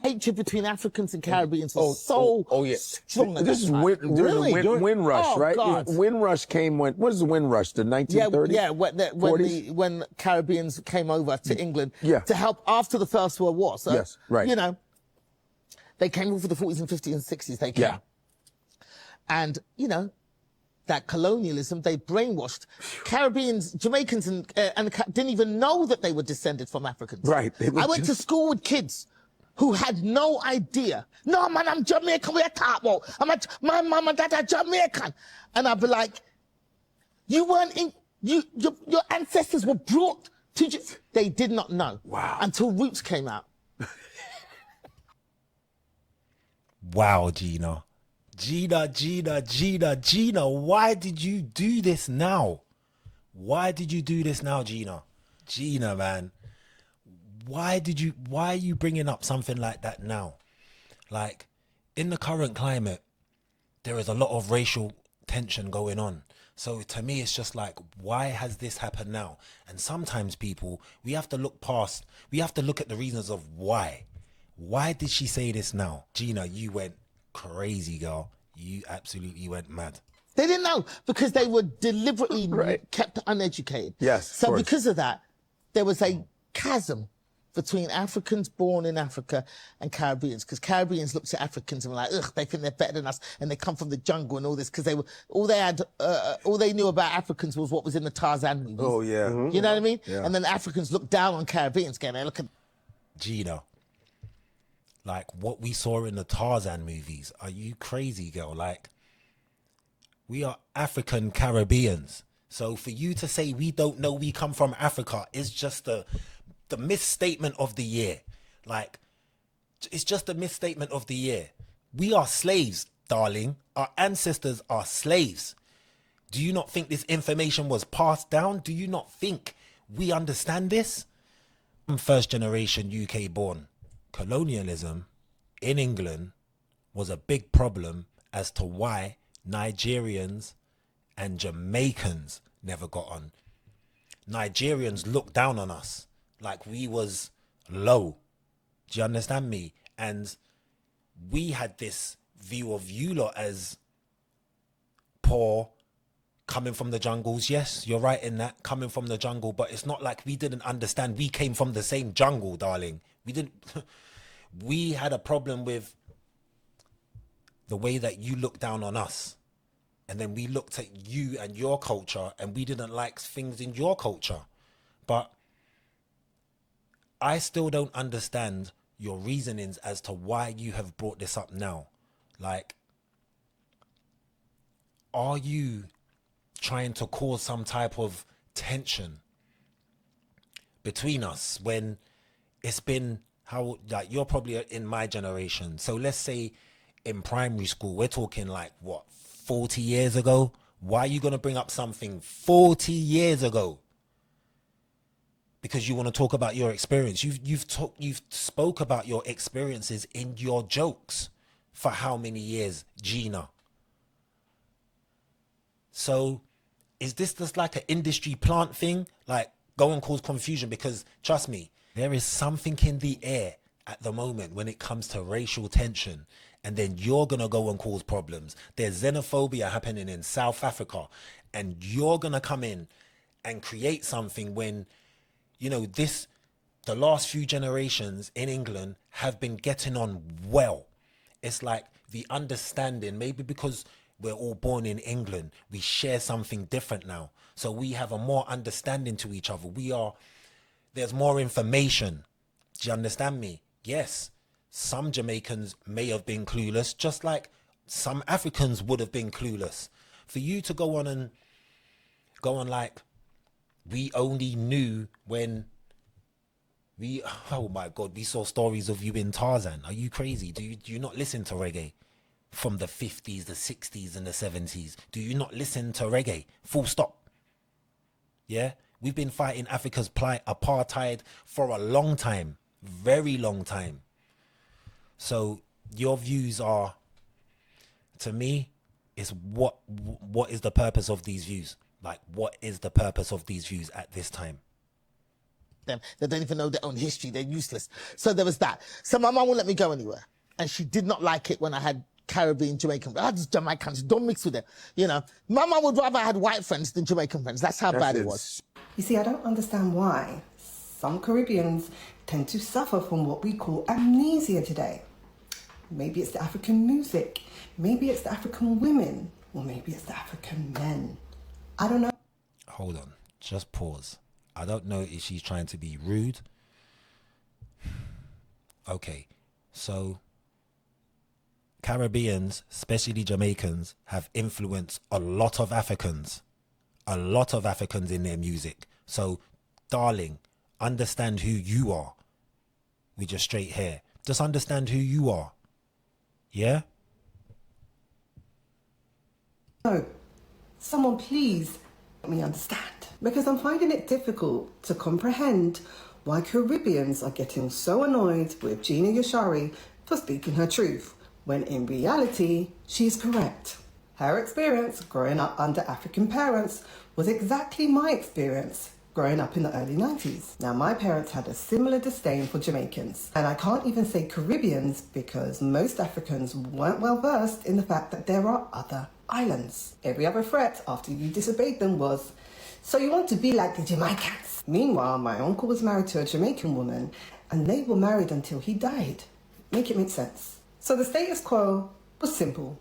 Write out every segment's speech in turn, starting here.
hatred between Africans and Caribbeans was so strong. This is during the Windrush, right? God. Windrush came when? What is the Windrush? The 1930s? Yeah, when Caribbeans came over to England to help after the First World War. So, yes, right. You know, they came over the 40s and 50s and 60s. They came. Yeah. And, you know, that colonialism, they brainwashed Caribbeans, Jamaicans, and didn't even know that they were descended from Africans. Right. I went to school with kids who had no idea. No, man, I'm Jamaican. We're talking about. My mom and dad are Jamaican. And I'd be like, you weren't in, your ancestors were brought to, they did not know. Wow. Until Roots came out. Wow, Gina, why did you do this now? Why did you do this now, Gina? Gina, man. Why are you bringing up something like that now? Like, in the current climate, there is a lot of racial tension going on. So to me, it's just like, why has this happened now? And sometimes people, we have to look past, we have to look at the reasons of why. Why did she say this now? Gina, you went crazy, girl. You absolutely went mad. They didn't know because they were deliberately kept uneducated. Yes. So because of that, there was a chasm between Africans born in Africa and Caribbeans, because Caribbeans looked at Africans and were like, ugh, they think they're better than us, and they come from the jungle and all this, because they were all they knew about Africans was what was in the Tarzan movies. Oh yeah. You know what I mean? Yeah. And then Africans looked down on Caribbeans, going, look at Gina. Like what we saw in the Tarzan movies. Are you crazy, girl? Like, we are African Caribbeans. So for you to say we don't know we come from Africa is just the misstatement of the year. Like, it's just a misstatement of the year. We are slaves, darling. Our ancestors are slaves. Do you not think this information was passed down? Do you not think we understand this? I'm first generation UK born. Colonialism in England was a big problem as to why Nigerians and Jamaicans never got on. Nigerians looked down on us like we was low. Do you understand me? And we had this view of you lot as poor, coming from the jungles. Yes, you're right in that, coming from the jungle, but it's not like we didn't understand. We came from the same jungle, darling. We didn't. We had a problem with the way that you looked down on us. And then we looked at you and your culture, and we didn't like things in your culture. But I still don't understand your reasonings as to why you have brought this up now. Like, are you trying to cause some type of tension between us when it's been how, like, you're probably in my generation. So let's say in primary school, we're talking like what, 40 years ago? Why are you going to bring up something 40 years ago? Because you want to talk about your experience. You've spoke about your experiences in your jokes for how many years, Gina? So is this just like an industry plant thing? Like, go and cause confusion? Because trust me, there is something in the air at the moment when it comes to racial tension, and then you're going to go and cause problems. There's xenophobia happening in South Africa, and you're going to come in and create something when, you know, the last few generations in England have been getting on well. It's like the understanding, maybe because we're all born in England, we share something different now. So we have a more understanding to each other. There's more information. Do you understand me? Yes, some Jamaicans may have been clueless, just like some Africans would have been clueless. For you to go on like, we only knew when oh my God, we saw stories of you in Tarzan. Are you crazy? Do you not listen to reggae from the 50s, the 60s and the 70s? Do you not listen to reggae? Full stop. Yeah? We've been fighting Africa's apartheid for a long time, very long time. So your views are, to me, is what is the purpose of these views? Like, what is the purpose of these views at this time? them. They don't even know their own history. They're useless. So there was that. So my mum wouldn't let me go anywhere. And she did not like it when I had Caribbean, Jamaican. I just Jamaicans, don't mix with them. You know, my mum would rather I had white friends than Jamaican friends. That's how bad it was. You see, I don't understand why some Caribbeans tend to suffer from what we call amnesia today. Maybe it's the African music, maybe it's the African women, or maybe it's the African men. I don't know. Hold on, just pause. I don't know if she's trying to be rude. Okay, so Caribbeans, especially Jamaicans, have influenced a lot of Africans in their music. So, darling, understand who you are with your straight hair. Just understand who you are. Yeah? No. Someone please let me understand. Because I'm finding it difficult to comprehend why Caribbeans are getting so annoyed with Gina Yashere for speaking her truth, when in reality, she's correct. Her experience growing up under African parents was exactly my experience growing up in the early 90s. Now, my parents had a similar disdain for Jamaicans, and I can't even say Caribbeans because most Africans weren't well versed in the fact that there are other islands. Every other threat after you disobeyed them was, so you want to be like the Jamaicans. Meanwhile, my uncle was married to a Jamaican woman, and they were married until he died. Make it make sense. So the status quo was simple.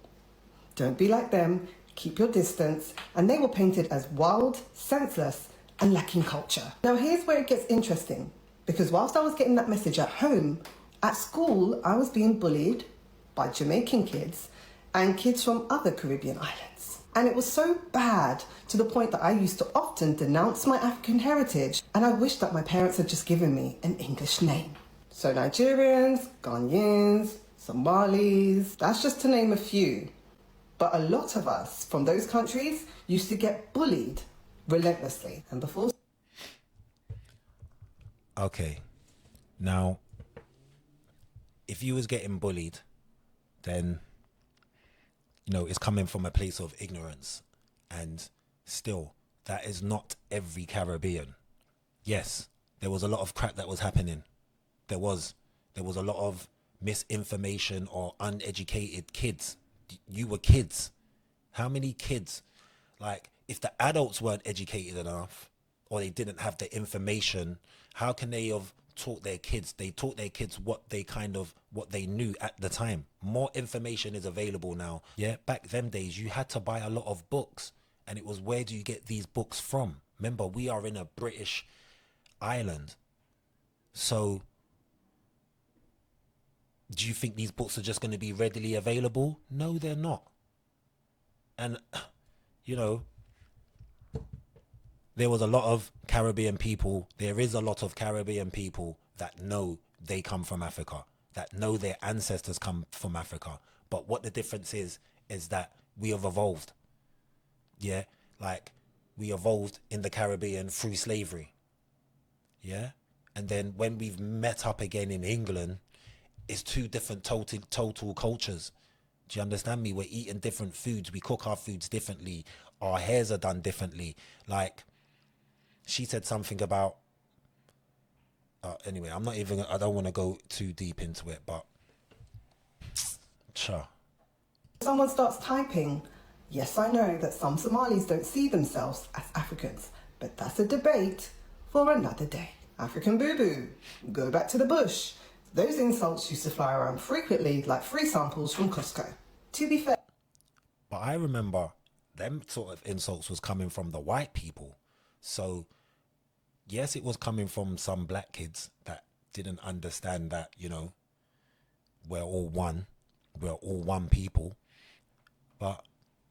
Don't be like them, keep your distance, and they were painted as wild, senseless, and lacking culture. Now here's where it gets interesting, because whilst I was getting that message at home, at school I was being bullied by Jamaican kids and kids from other Caribbean islands. And it was so bad to the point that I used to often denounce my African heritage, and I wished that my parents had just given me an English name. So Nigerians, Ghanaians, Somalis, that's just to name a few. But a lot of us from those countries used to get bullied relentlessly. And before... Okay. Now, if you was getting bullied, then, you know, it's coming from a place of ignorance. And still, that is not every Caribbean. Yes, there was a lot of crap that was happening. There was a lot of misinformation or uneducated kids. You were kids. How many kids? Like, if the adults weren't educated enough or they didn't have the information, how can they have taught their kids? They taught their kids what they knew at the time. More information is available now. Yeah, back them days, you had to buy a lot of books. And it was, where do you get these books from? Remember, we are in a British island. So, do you think these books are just going to be readily available? No, they're not. And, you know, there was a lot of Caribbean people. There is a lot of Caribbean people that know they come from Africa, that know their ancestors come from Africa. But what the difference is that we have evolved. Yeah, like we evolved in the Caribbean through slavery. Yeah. And then when we've met up again in England, it's two different total cultures. Do you understand me? We're eating different foods. We cook our foods differently. Our hairs are done differently. Like, she said something about, anyway, I don't want to go too deep into it, but, someone starts typing, yes, I know that some Somalis don't see themselves as Africans, but that's a debate for another day. African boo-boo, go back to the bush. Those insults used to fly around frequently like free samples from Costco. To be fair. But I remember them sort of insults was coming from the white people. So, yes, it was coming from some black kids that didn't understand that, you know, we're all one people. But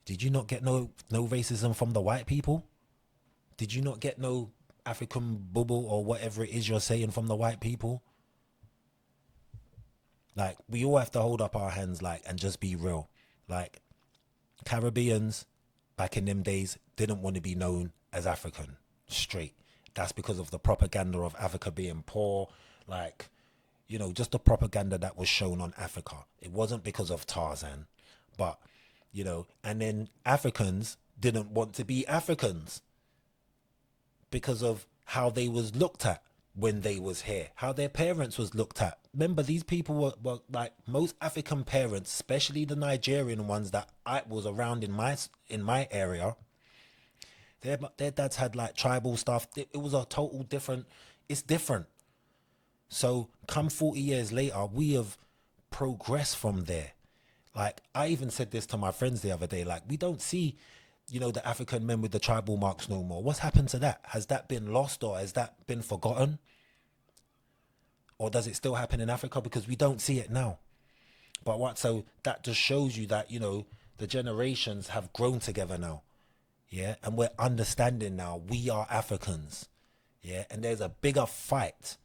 did you not get no racism from the white people? Did you not get no African bubble or whatever it is you're saying from the white people? Like, we all have to hold up our hands, like, and just be real. Like, Caribbeans back in them days didn't want to be known as African straight. That's because of the propaganda of Africa being poor. Like, you know, just the propaganda that was shown on Africa. It wasn't because of Tarzan, but, you know, and then Africans didn't want to be Africans because of how they was looked at. when they was here, how their parents was looked at. Remember, these people were like most African parents, especially the Nigerian ones that I was around in my area. Their dads had like tribal stuff. It was a total different. It's different. So come 40 years later, we have progressed from there. Like I even said this to my friends the other day. Like we don't see, the African men with the tribal marks no more. What's happened to that? Has that been lost or has that been forgotten? Or does it still happen in Africa? Because we don't see it now. But so that just shows you that, the generations have grown together now. Yeah. And we're understanding now we are Africans. Yeah. And there's a bigger fight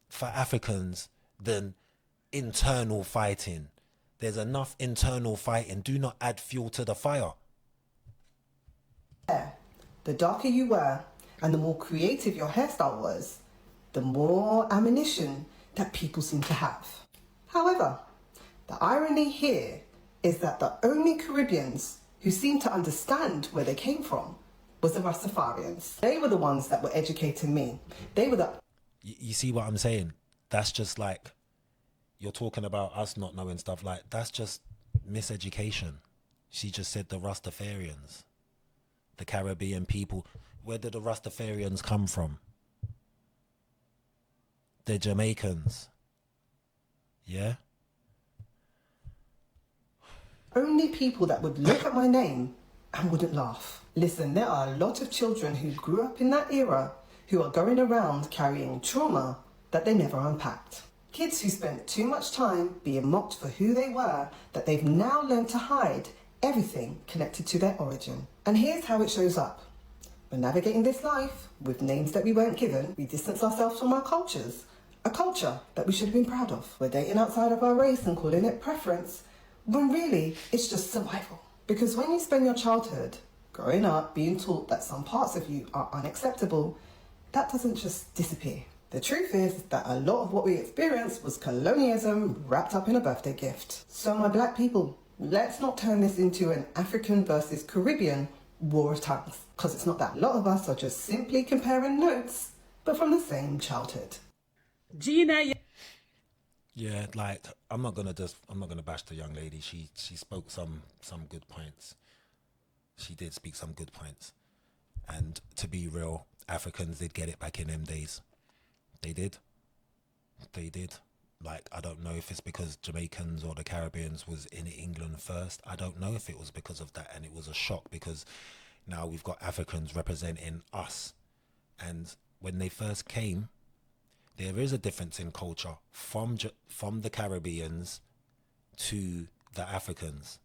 for Africans than internal fighting. There's enough internal fighting. Do not add fuel to the fire. The darker you were and the more creative your hairstyle was, the more ammunition that people seem to have. However, the irony here is that the only Caribbeans who seemed to understand where they came from was the Rastafarians. They were the ones that were educating me. They were the... You see what I'm saying? That's just like, you're talking about us not knowing stuff. Like, that's just miseducation. She just said the Rastafarians, the Caribbean people. Where did the Rastafarians come from? They're Jamaicans. Yeah? Only people that would look at my name and wouldn't laugh. Listen, there are a lot of children who grew up in that era who are going around carrying trauma that they never unpacked. Kids who spent too much time being mocked for who they were, that they've now learned to hide everything connected to their origin. And here's how it shows up. We're navigating this life with names that we weren't given. We distance ourselves from our cultures, a culture that we should have been proud of. We're dating outside of our race and calling it preference, when really it's just survival. Because when you spend your childhood growing up being taught that some parts of you are unacceptable, that doesn't just disappear. The truth is that a lot of what we experienced was colonialism wrapped up in a birthday gift. So my black people, let's not turn this into an African versus Caribbean war of tongues, because it's not that a lot of us are just simply comparing notes, but from the same childhood. Gina. Yeah, like I'm not gonna bash the young lady. She spoke some good points. She did speak some good points. And to be real, Africans did get it back in them days. They did. Like, I don't know if it's because Jamaicans or the Caribbeans was in England first. I don't know if it was because of that. And it was a shock because now we've got Africans representing us. And when they first came, there is a difference in culture from the Caribbeans to the Africans.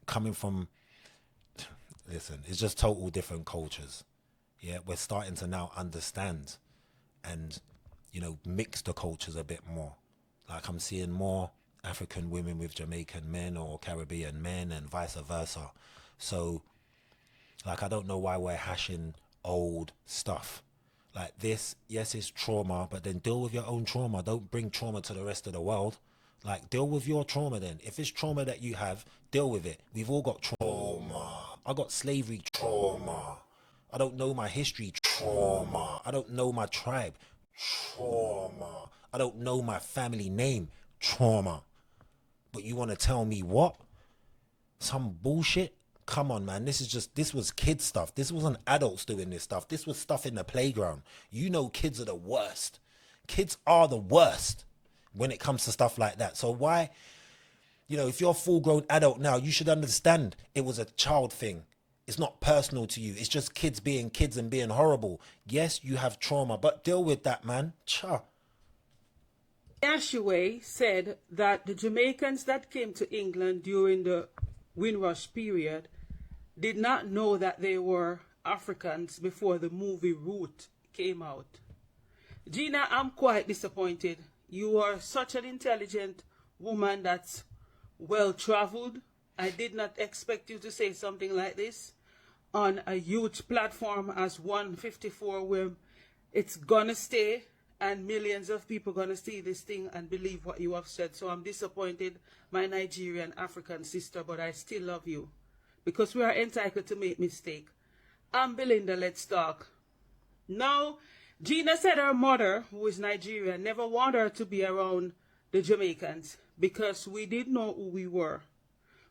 Coming from, listen, it's just total different cultures. Yeah, we're starting to now understand and, mix the cultures a bit more. Like I'm seeing more African women with Jamaican men or Caribbean men and vice versa. So, like, I don't know why we're hashing old stuff. Like this, yes, it's trauma, but then deal with your own trauma. Don't bring trauma to the rest of the world. Like, deal with your trauma then. If it's trauma that you have, deal with it. We've all got trauma. I got slavery trauma. I don't know my history trauma. I don't know my tribe trauma. I don't know my family name trauma. But you want to tell me what? Some bullshit? Come on, man. This was kid stuff. This wasn't adults doing this stuff. This was stuff in the playground. Kids are the worst. Kids are the worst when it comes to stuff like that. So why, if you're a full-grown adult now, you should understand it was a child thing. It's not personal to you. It's just kids being kids and being horrible. Yes, you have trauma, but deal with that, man. Cha. Yashere said that the Jamaicans that came to England during the Windrush period did not know that they were Africans before the movie Root came out. Gina, I'm quite disappointed. You are such an intelligent woman that's well-traveled. I did not expect you to say something like this on a huge platform as 154, where it's gonna stay and millions of people gonna see this thing and believe what you have said. So I'm disappointed, my Nigerian African sister, but I still love you because we are entitled to make mistake. I'm Belinda, let's talk. Now, Gina said her mother, who is Nigerian, never wanted her to be around the Jamaicans because we didn't know who we were.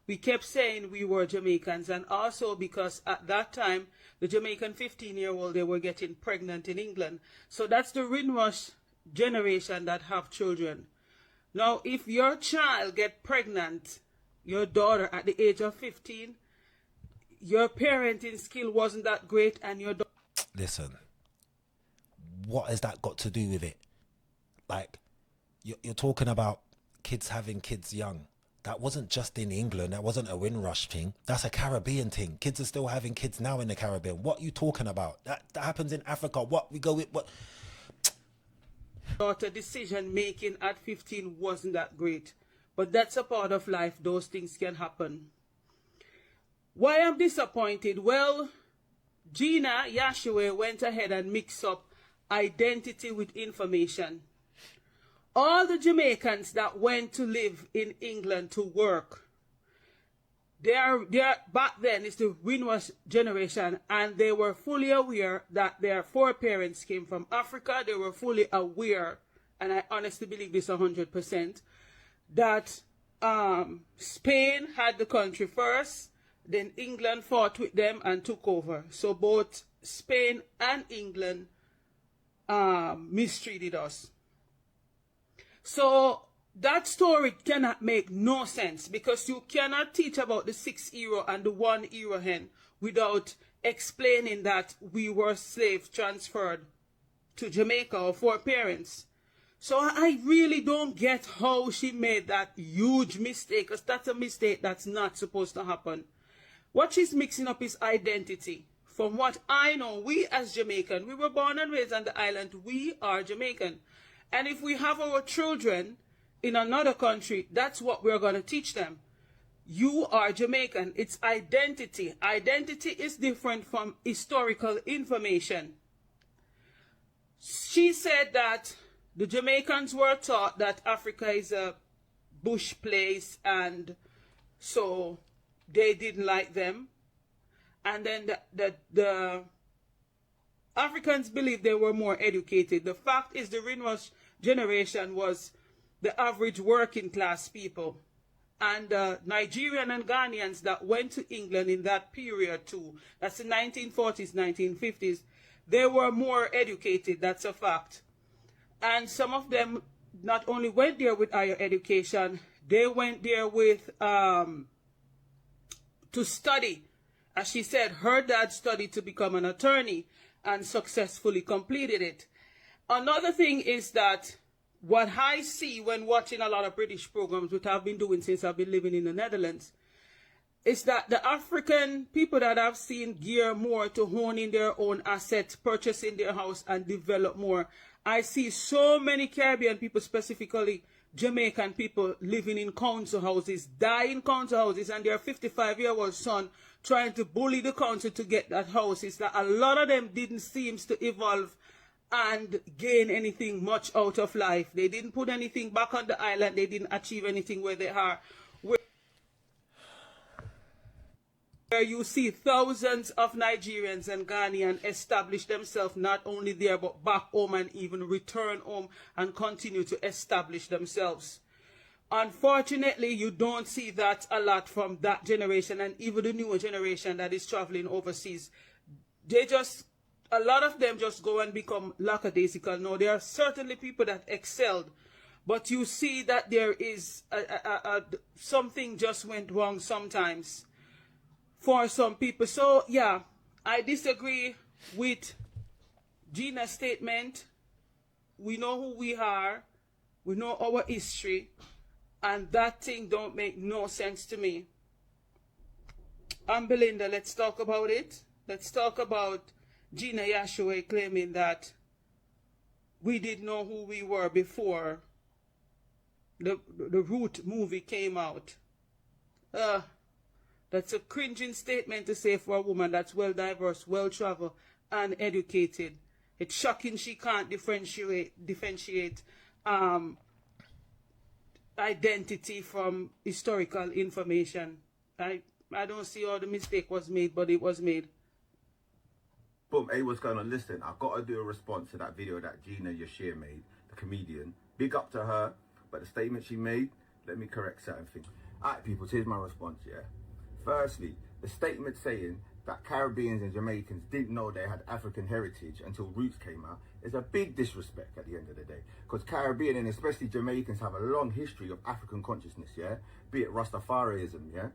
We kept saying we were Jamaicans, and also because at that time, the Jamaican 15-year-old, they were getting pregnant in England. So that's the Windrush generation that have children. Now, if your child get pregnant, your daughter at the age of 15, your parenting skill wasn't that great, and your daughter... Listen, what has that got to do with it? Like, you're talking about kids having kids young. That wasn't just in England. That wasn't a Windrush thing. That's a Caribbean thing. Kids are still having kids now in the Caribbean. What are you talking about? That happens in Africa. What we go with, what? Daughter decision making at 15 wasn't that great. But that's a part of life. Those things can happen. Why I'm disappointed? Well, Gina Yashere went ahead and mixed up identity with information. All the Jamaicans that went to live in England to work, they are back then, it's the Windrush generation, and they were fully aware that their foreparents came from Africa. They were fully aware, and I honestly believe this 100%, that Spain had the country first, then England fought with them and took over. So both Spain and England mistreated us. So that story cannot make no sense, because you cannot teach about the 6 euro and the 1 euro hen without explaining that we were slaves transferred to Jamaica or foreparents. So I really don't get how she made that huge mistake, because that's a mistake that's not supposed to happen. What she's mixing up is identity. From what I know, we as Jamaican, we were born and raised on the island, we are Jamaican. And if we have our children in another country, that's what we're going to teach them. You are Jamaican. It's identity. Identity is different from historical information. She said that the Jamaicans were taught that Africa is a bush place, and so they didn't like them. And then the Africans believed they were more educated. The fact is, the Windrush generation was the average working class people. And Nigerian and Ghanaians that went to England in that period too, that's the 1940s, 1950s, they were more educated, that's a fact. And some of them not only went there with higher education, they went there with to study. As she said, her dad studied to become an attorney and successfully completed it. Another thing is that what I see when watching a lot of British programs, which I've been doing since I've been living in the Netherlands, is that the African people that I've seen gear more to honing their own assets, purchasing their house, and develop more. I see so many Caribbean people, specifically Jamaican people, living in council houses, die in council houses, and their 55-year-old son trying to bully the council to get that house. It's that a lot of them didn't seem to evolve and gain anything much out of life. They didn't put anything back on the island. They didn't achieve anything where they are. Where you see thousands of Nigerians and Ghanaians establish themselves not only there but back home, and even return home and continue to establish themselves. Unfortunately, you don't see that a lot from that generation, and even the newer generation that is traveling overseas. A lot of them just go and become lackadaisical. No, there are certainly people that excelled, but you see that there is something just went wrong sometimes for some people. So yeah, I disagree with Gina's statement. We know who we are, we know our history, and that thing don't make no sense to me. Belinda, let's talk about it. Let's talk about Gina Yashere claiming that we didn't know who we were before the Root movie came out. That's a cringing statement to say for a woman that's well diverse, well traveled, and educated. It's shocking she can't differentiate identity from historical information. I don't see how the mistake was made, but it was made. Boom, hey, what's going on? Listen, I've got to do a response to that video that Gina Yashere made, the comedian. Big up to her, but the statement she made, let me correct certain things. Alright, people, here's my response, yeah? Firstly, the statement saying that Caribbeans and Jamaicans didn't know they had African heritage until Roots came out is a big disrespect at the end of the day. Because Caribbean and especially Jamaicans have a long history of African consciousness, yeah? Be it Rastafarianism, yeah?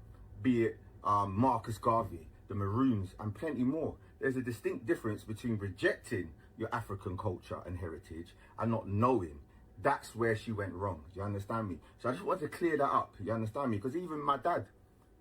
Be it Marcus Garvey, the Maroons, and plenty more. There's a distinct difference between rejecting your African culture and heritage and not knowing. That's where she went wrong. Do you understand me? So I just want to clear that up. You understand me? Because even my dad,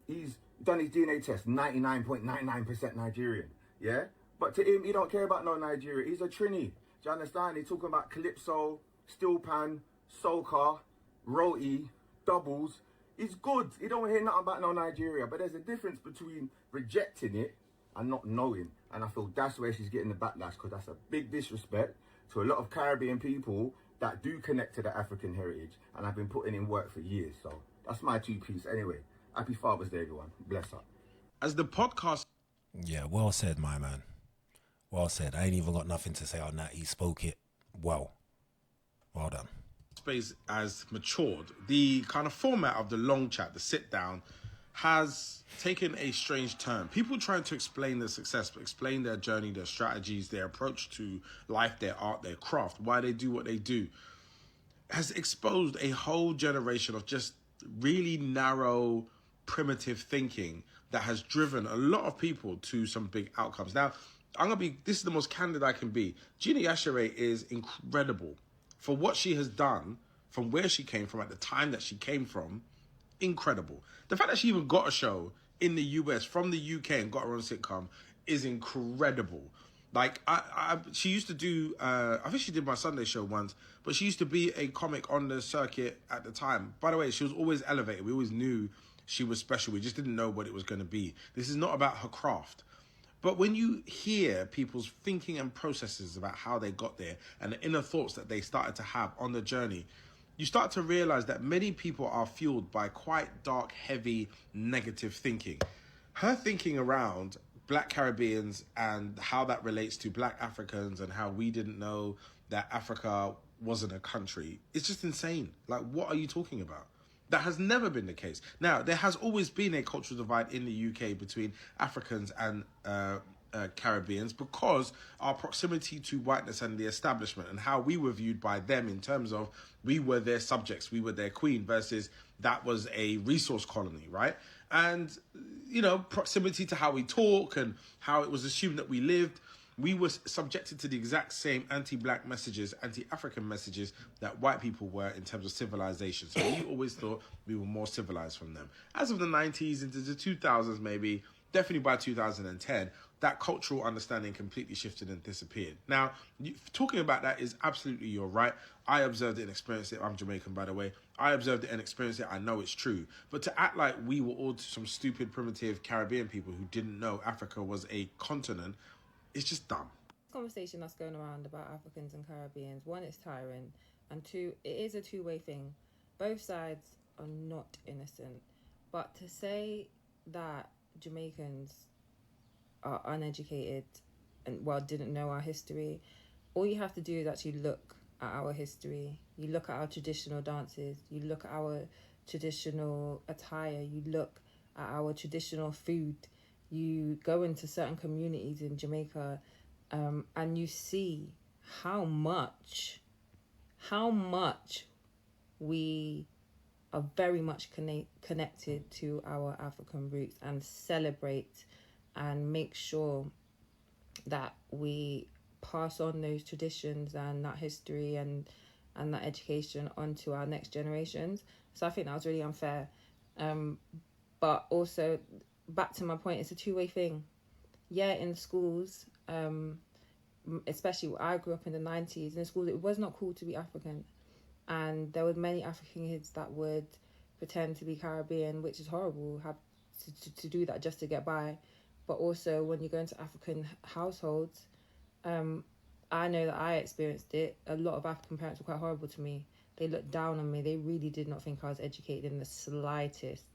he's done his DNA test, 99.99% Nigerian. Yeah? But to him, he don't care about no Nigeria. He's a Trini. Do you understand? He's talking about Calypso, Steel Pan, Soca, Roti, Doubles. He's good. He don't hear nothing about no Nigeria. But there's a difference between rejecting it and not knowing. And I feel that's where she's getting the backlash, because that's a big disrespect to a lot of Caribbean people that do connect to the African heritage, and I've been putting in work for years. So that's my 2 piece. Anyway, happy Father's Day, everyone. Bless up. As the podcast... Yeah, well said, my man. Well said. I ain't even got nothing to say on that. He spoke it well. Well done. Space has matured. The kind of format of the long chat, the sit down, has taken a strange turn. People trying to explain their success, explain their journey, their strategies, their approach to life, their art, their craft, why they do what they do, has exposed a whole generation of just really narrow, primitive thinking that has driven a lot of people to some big outcomes. Now, this is the most candid I can be. Gina Yashere is incredible for what she has done, from where she came from at the time that she came from. Incredible. The fact that she even got a show in the US from the UK and got her own sitcom is incredible. Like, she used to do, I think she did my Sunday show once, but she used to be a comic on the circuit at the time. By the way, she was always elevated. We always knew she was special. We just didn't know what it was going to be. This is not about her craft. But when you hear people's thinking and processes about how they got there and the inner thoughts that they started to have on the journey, you start to realize that many people are fueled by quite dark, heavy, negative thinking. Her thinking around Black Caribbeans and how that relates to Black Africans and how we didn't know that Africa wasn't a country, it's just insane. Like, what are you talking about? That has never been the case. Now, there has always been a cultural divide in the UK between Africans and Caribbeans because our proximity to whiteness and the establishment and how we were viewed by them in terms of we were their subjects, we were their queen, versus that was a resource colony, right? And, you know, proximity to how we talk and how it was assumed that we lived. We were subjected to the exact same anti-Black messages, anti-African messages that white people were in terms of civilization. So we always thought we were more civilized from them. As of the 90s into the 2000s, maybe, definitely by 2010, that cultural understanding completely shifted and disappeared. Now, talking about that is absolutely, you're right. I observed it and experienced it. I'm Jamaican, by the way. I observed it and experienced it. I know it's true. But to act like we were all some stupid, primitive Caribbean people who didn't know Africa was a continent, it's just dumb. Conversation that's going around about Africans and Caribbeans, one, it's tiring, and two, it is a two-way thing. Both sides are not innocent. But to say that Jamaicans are uneducated and, well, didn't know our history, all you have to do is actually look at our history. You look at our traditional dances, you look at our traditional attire, you look at our traditional food. You go into certain communities in Jamaica and you see how much we are very much connected to our African roots and celebrate and make sure that we pass on those traditions and that history and that education onto our next generations. So I think that was really unfair. But also, back to my point, it's a two-way thing. Yeah, in schools, especially I grew up in the 90s, in schools it was not cool to be African. And there were many African kids that would pretend to be Caribbean, which is horrible, have to do that just to get by. But also, when you go into African households, I know that I experienced it. A lot of African parents were quite horrible to me. They looked down on me. They really did not think I was educated in the slightest.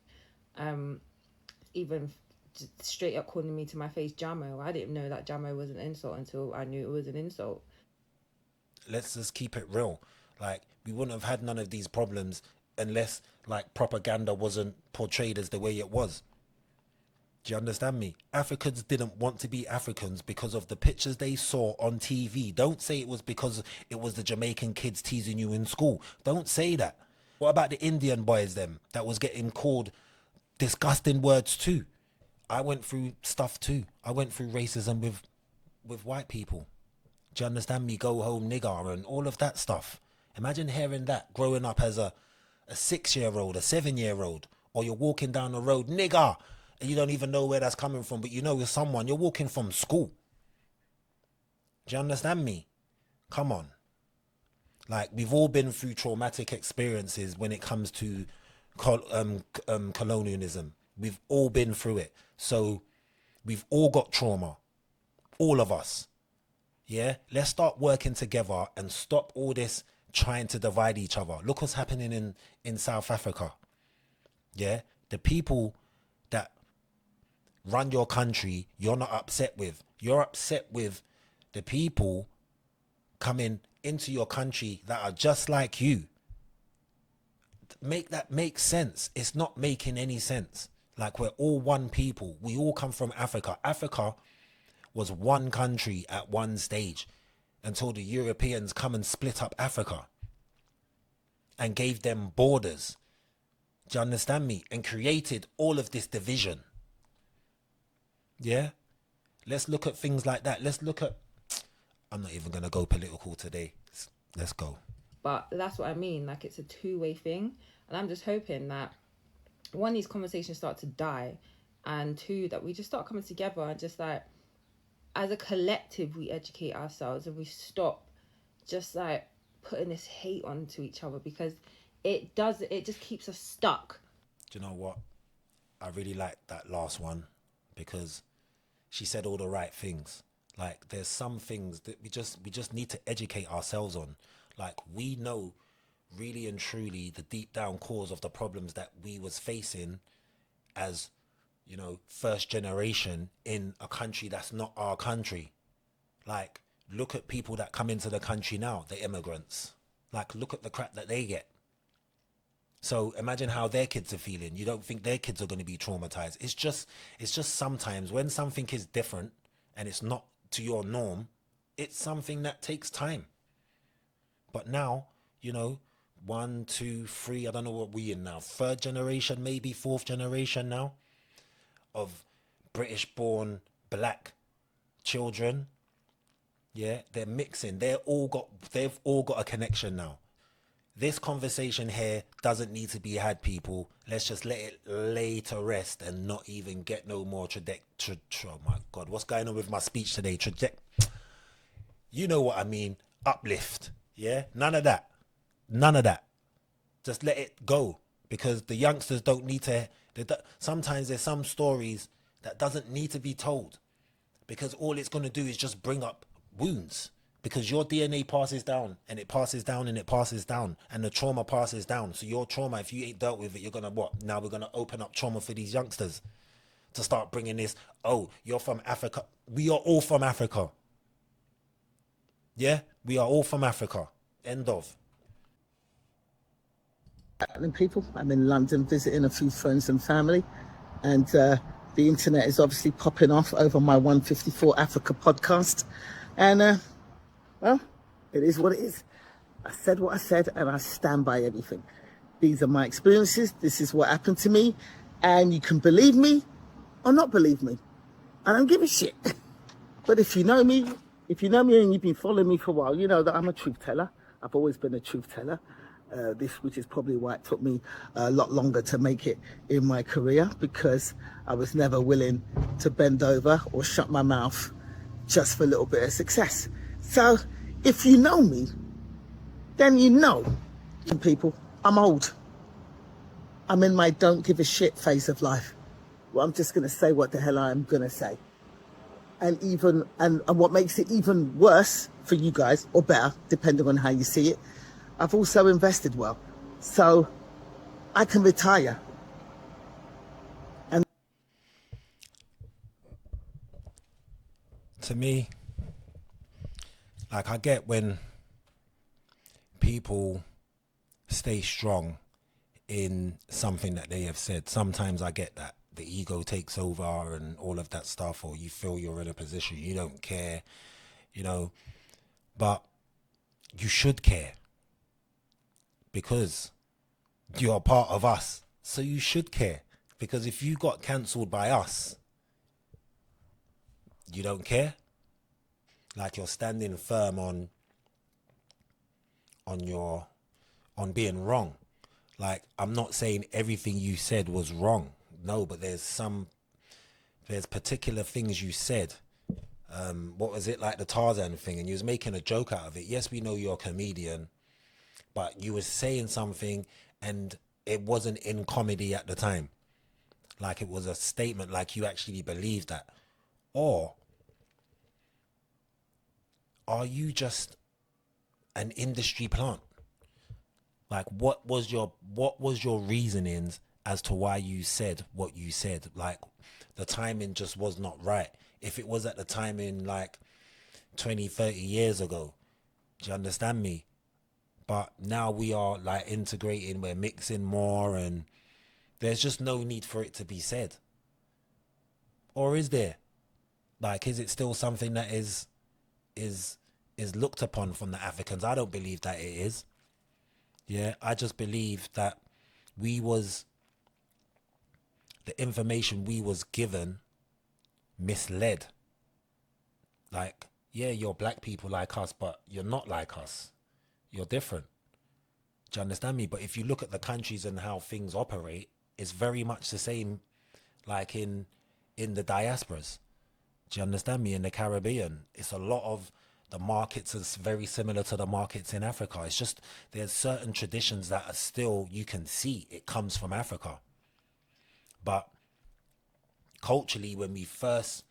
Even just straight up calling me to my face Jamo. I didn't know that Jamo was an insult until I knew it was an insult. Let's just keep it real. Like, we wouldn't have had none of these problems unless, like, propaganda wasn't portrayed as the way it was. Do you understand me? Africans didn't want to be Africans because of the pictures they saw on TV. Don't say it was because it was the Jamaican kids teasing you in school. Don't say that. What about the Indian boys, them, that was getting called disgusting words too? I went through stuff too. I went through racism with white people. Do you understand me? Go home nigger and all of that stuff. Imagine hearing that growing up as a 6-year-old, a 7-year-old, or you're walking down the road, nigger, and you don't even know where that's coming from, but you know it's someone. You're walking from school. Do you understand me? Come on. Like, we've all been through traumatic experiences when it comes to colonialism. We've all been through it. So we've all got trauma. All of us. Yeah? Let's start working together and stop all this trying to divide each other. Look what's happening in South Africa. Yeah? The people that run your country, you're not upset with. You're upset with the people coming into your country that are just like you. Make that make sense. It's not making any sense. Like, we're all one people. We all come from Africa. Africa was one country at one stage until the Europeans come and split up Africa and gave them borders. Do you understand me? And created all of this division. Yeah? Let's look at things like that. Let's look at... I'm not even going to go political today. Let's go. But that's what I mean. Like, it's a two-way thing. And I'm just hoping that, one, these conversations start to die. And two, that we just start coming together and just, like, as a collective, we educate ourselves and we stop just, like, putting this hate onto each other, because it just keeps us stuck. Do you know what? I really liked that last one because she said all the right things. Like, there's some things that we just need to educate ourselves on. Like, we know really and truly the deep down cause of the problems that we was facing as, you know, first generation in a country that's not our country. Like, look at people that come into the country now, the immigrants. Like, look at the crap that they get. So imagine how their kids are feeling. You don't think their kids are going to be traumatized. It's just sometimes when something is different and it's not to your norm, it's something that takes time. But now, you know, 1, 2, 3, I don't know what we in now, 3rd generation, maybe 4th generation now of British born black children. Yeah, they're mixing. They've all got a connection now. This conversation here doesn't need to be had, people. Let's just let it lay to rest and not even get no more oh my God, what's going on with my speech today? You know what I mean? Uplift. Yeah? None of that. Just let it go, because the youngsters don't need to... Sometimes there's some stories that doesn't need to be told, because all it's going to do is just bring up wounds. Because your DNA passes down and it passes down and it passes down and the trauma passes down. So your trauma, if you ain't dealt with it, you're going to what? Now we're going to open up trauma for these youngsters to start bringing this. Oh, you're from Africa. We are all from Africa. Yeah, we are all from Africa. End of. People, I'm in London visiting a few friends and family, and the internet is obviously popping off over my 154 Africa podcast. And well, it is what it is. I said what I said, and I stand by everything. These are my experiences. This is what happened to me. And you can believe me or not believe me. I don't give a shit. But if you know me and you've been following me for a while, you know that I'm a truth teller. I've always been a truth teller. Which is probably why it took me a lot longer to make it in my career, because I was never willing to bend over or shut my mouth just for a little bit of success. So if you know me, then you know, people, I'm old. I'm in my don't give a shit phase of life. Well, I'm just going to say what the hell I'm going to say. And what makes it even worse for you guys, or better, depending on how you see it, I've also invested well. So I can retire. And to me, like, I get when people stay strong in something that they have said. Sometimes I get that the ego takes over and all of that stuff, or you feel you're in a position you don't care, you know, but you should care because you're a part of us. So you should care, because if you got cancelled by us, you don't care. Like, you're standing firm on being wrong. Like, I'm not saying everything you said was wrong. No, but there's particular things you said. What was it, like the Tarzan thing? And you was making a joke out of it. Yes, we know you're a comedian, but you were saying something and it wasn't in comedy at the time. Like, it was a statement, like you actually believed that. Or are you just an industry plant? Like, what was your reasonings as to why you said what you said? Like, the timing just was not right. If it was at the timing like 20, 30 years ago, do you understand me? But now we are like integrating, we're mixing more, and there's just no need for it to be said. Or is there? Like, is it still something that is looked upon from the Africans? I don't believe that it is. Yeah, I just believe that the information we was given misled. Like, yeah, you're black people like us, but you're not like us. You're different. Do you understand me? But if you look at the countries and how things operate, it's very much the same like in the diasporas. Do you understand me? In the Caribbean, it's a lot of the markets is very similar to the markets in Africa. It's just there's certain traditions that are still, you can see it comes from Africa. But culturally, when we first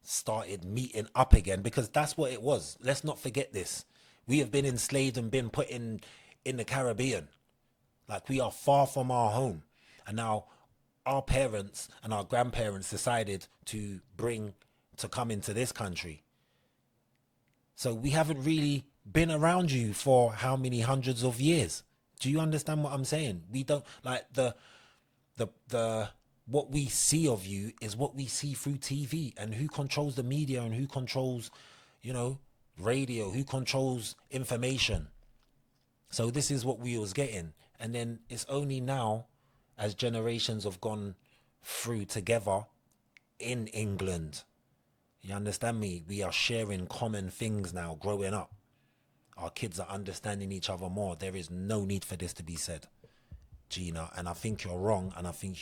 started meeting up again, because that's what it was. Let's not forget this. We have been enslaved and been put in the Caribbean. Like, we are far from our home. And now our parents and our grandparents decided to come into this country. So we haven't really been around you for how many hundreds of years. Do you understand what I'm saying? We don't, like, what we see of you is what we see through TV, and who controls the media and who controls, radio, who controls information. So this is what we was getting. And then it's only now, as generations have gone through together in England, you understand me? We are sharing common things now, growing up. Our kids are understanding each other more. There is no need for this to be said, Gina. And I think you're wrong. And I think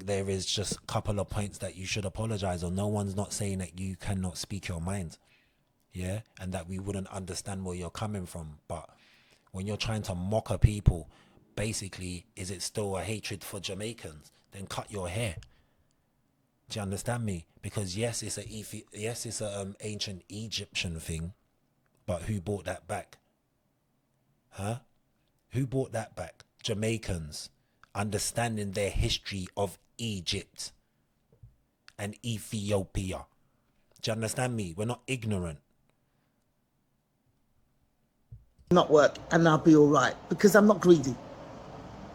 there is just a couple of points that you should apologize on. No one's not saying that you cannot speak your mind. Yeah. And that we wouldn't understand where you're coming from. But when you're trying to mock a people, basically, is it still a hatred for Jamaicans? Then cut your hair. Do you understand me? Because yes, it's a ancient Egyptian thing, but who brought that back? Huh? Who brought that back? Jamaicans, understanding their history of Egypt and Ethiopia. Do you understand me? We're not ignorant. Not work, and I'll be all right, because I'm not greedy.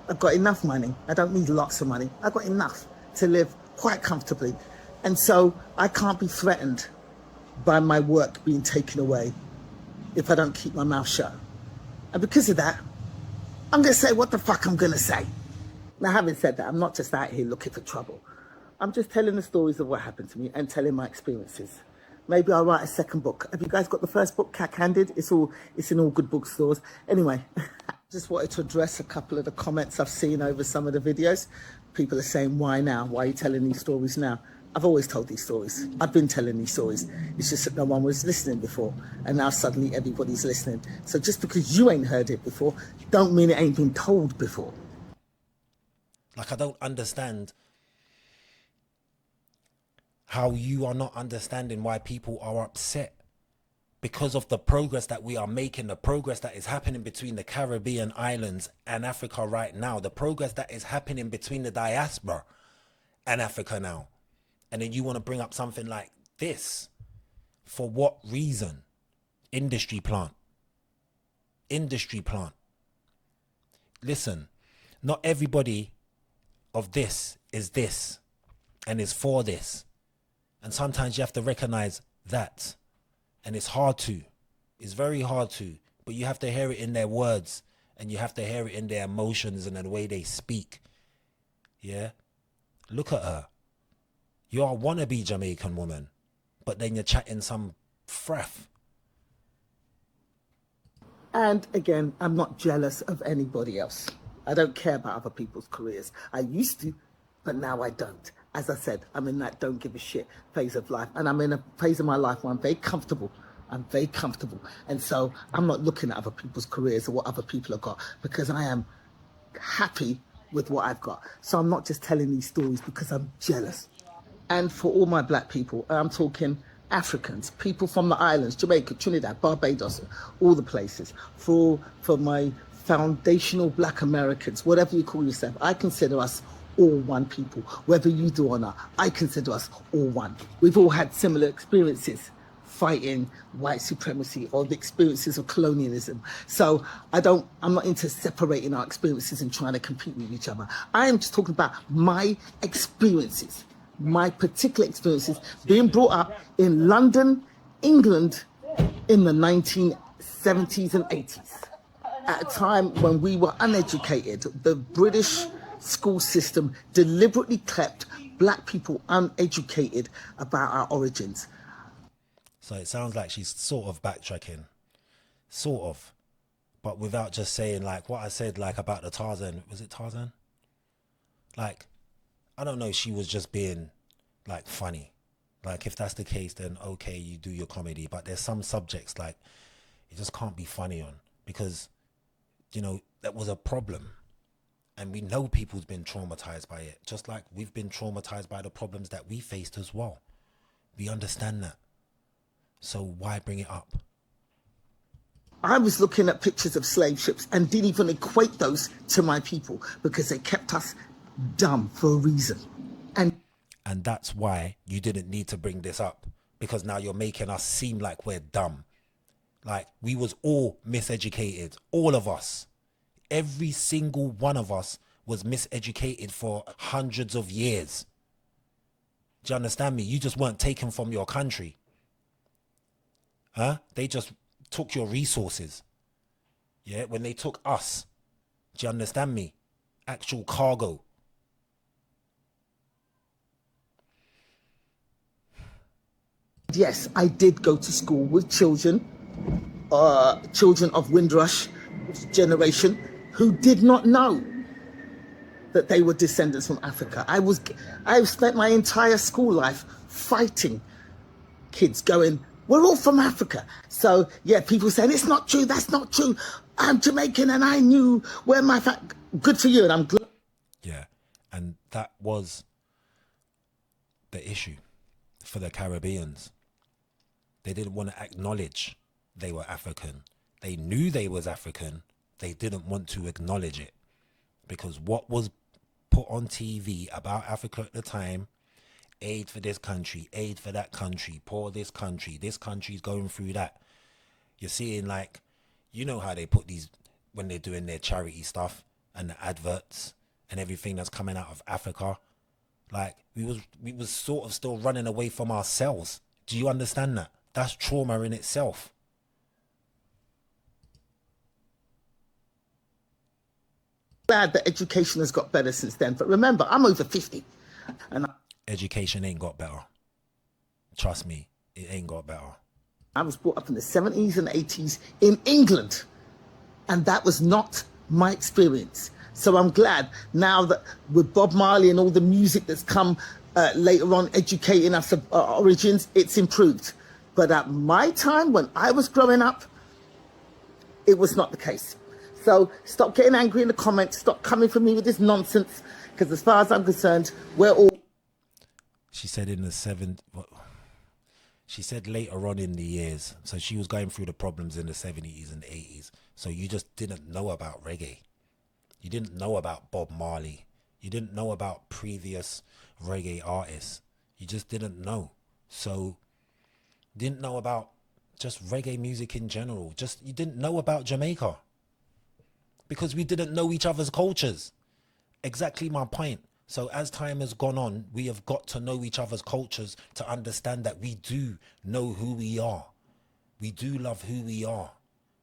I've got enough money. I don't need lots of money. I've got enough to live quite comfortably. And so I can't be threatened by my work being taken away if I don't keep my mouth shut. And because of that, I'm going to say what the fuck I'm going to say. Now, having said that, I'm not just out here looking for trouble. I'm just telling the stories of what happened to me and telling my experiences. Maybe I'll write a second book. Have you guys got the first book, Cat Handed? It's in all good bookstores. Anyway, just wanted to address a couple of the comments I've seen over some of the videos. People are saying, why now? Why are you telling these stories now? I've always told these stories. I've been telling these stories. It's just that no one was listening before. And now suddenly everybody's listening. So just because you ain't heard it before, don't mean it ain't been told before. Like, I don't understand how you are not understanding why people are upset because of the progress that we are making, the progress that is happening between the Caribbean islands and Africa right now, the progress that is happening between the diaspora and Africa now. And then you want to bring up something like This. For what reason? Industry plant. Industry plant. Listen, not everybody of this is this and is for this. And sometimes you have to recognize that. And it's hard to. It's very hard to. But you have to hear it in their words. And you have to hear it in their emotions and the way they speak. Yeah? Look at her. You're a wannabe Jamaican woman. But then you're chatting some fraff. And again, I'm not jealous of anybody else. I don't care about other people's careers. I used to, but now I don't. As I said, I'm in that don't give a shit phase of life. And I'm in a phase of my life where I'm very comfortable. I'm very comfortable. And so I'm not looking at other people's careers or what other people have got, because I am happy with what I've got. So I'm not just telling these stories because I'm jealous. And for all my black people, I'm talking Africans, people from the islands, Jamaica, Trinidad, Barbados, all the places. For my foundational black Americans, whatever you call yourself, I consider us all one people. Whether you do or not, I consider us all one. We've all had similar experiences fighting white supremacy or the experiences of colonialism. So I'm not into separating our experiences and trying to compete with each other. I am just talking about my experiences, my particular experiences being brought up in London, England in the 1970s and 80s. At a time when we were uneducated, the British school system deliberately kept black people uneducated about our origins. So it sounds like she's sort of backtracking, sort of, but without just saying like what I said, like about the Tarzan. Was it Tarzan? Like, I don't know. She was just being like funny. Like if that's the case, then okay, you do your comedy. But there's some subjects like you just can't be funny on, because, you know, that was a problem. And we know people's been traumatized by it, just like we've been traumatized by the problems that we faced as well. We understand that. So why bring it up? I was looking at pictures of slave ships and didn't even equate those to my people because they kept us dumb for a reason. And that's why you didn't need to bring this up, because now you're making us seem like we're dumb. Like we was all miseducated, all of us. Every single one of us was miseducated for hundreds of years. Do you understand me? You just weren't taken from your country. Huh? They just took your resources. Yeah, when they took us. Do you understand me? Actual cargo. Yes, I did go to school with children of Windrush generation who did not know that they were descendants from Africa. I've spent my entire school life fighting kids going, we're all from Africa. So yeah, people saying it's not true, that's not true. I'm Jamaican and I knew where my good for you, and I'm glad. Yeah, and that was the issue for the Caribbeans. They didn't want to acknowledge they were African. They knew they was African. They didn't want to acknowledge it, because what was put on TV about Africa at the time, aid for this country, aid for that country, poor this country's going through that. You're seeing, like, you know how they put these when they're doing their charity stuff and the adverts and everything that's coming out of Africa. Like we was sort of still running away from ourselves. Do you understand that? That's trauma in itself. Glad that education has got better since then. But remember, I'm over 50. And education ain't got better. Trust me, it ain't got better. I was brought up in the 70s and 80s in England. And that was not my experience. So I'm glad now that with Bob Marley and all the music that's come later on educating us of our origins, it's improved. But at my time, when I was growing up, it was not the case. So stop getting angry in the comments. Stop coming for me with this nonsense. Because as far as I'm concerned, we're all... She said she said later on in the years. So she was going through the problems in the 70s and 80s. So you just didn't know about reggae. You didn't know about Bob Marley. You didn't know about previous reggae artists. You just didn't know. So didn't know about just reggae music in general. Just, you didn't know about Jamaica because we didn't know each other's cultures. Exactly my point. So as time has gone on, we have got to know each other's cultures to understand that we do know who we are. We do love who we are.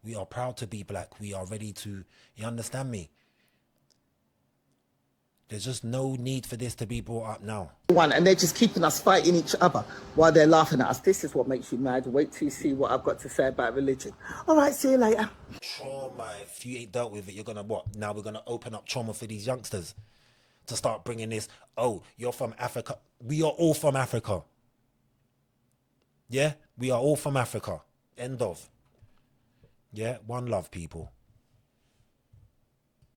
We are proud to be black. We are ready to, you understand me? There's just no need for this to be brought up now. And they're just keeping us fighting each other while they're laughing at us. This is what makes you mad. Wait till you see what I've got to say about religion. All right, see you later. Trauma, if you ain't dealt with it, you're going to what? Now we're going to open up trauma for these youngsters to start bringing this, oh, you're from Africa. We are all from Africa. Yeah, we are all from Africa. End of. Yeah, one love, people.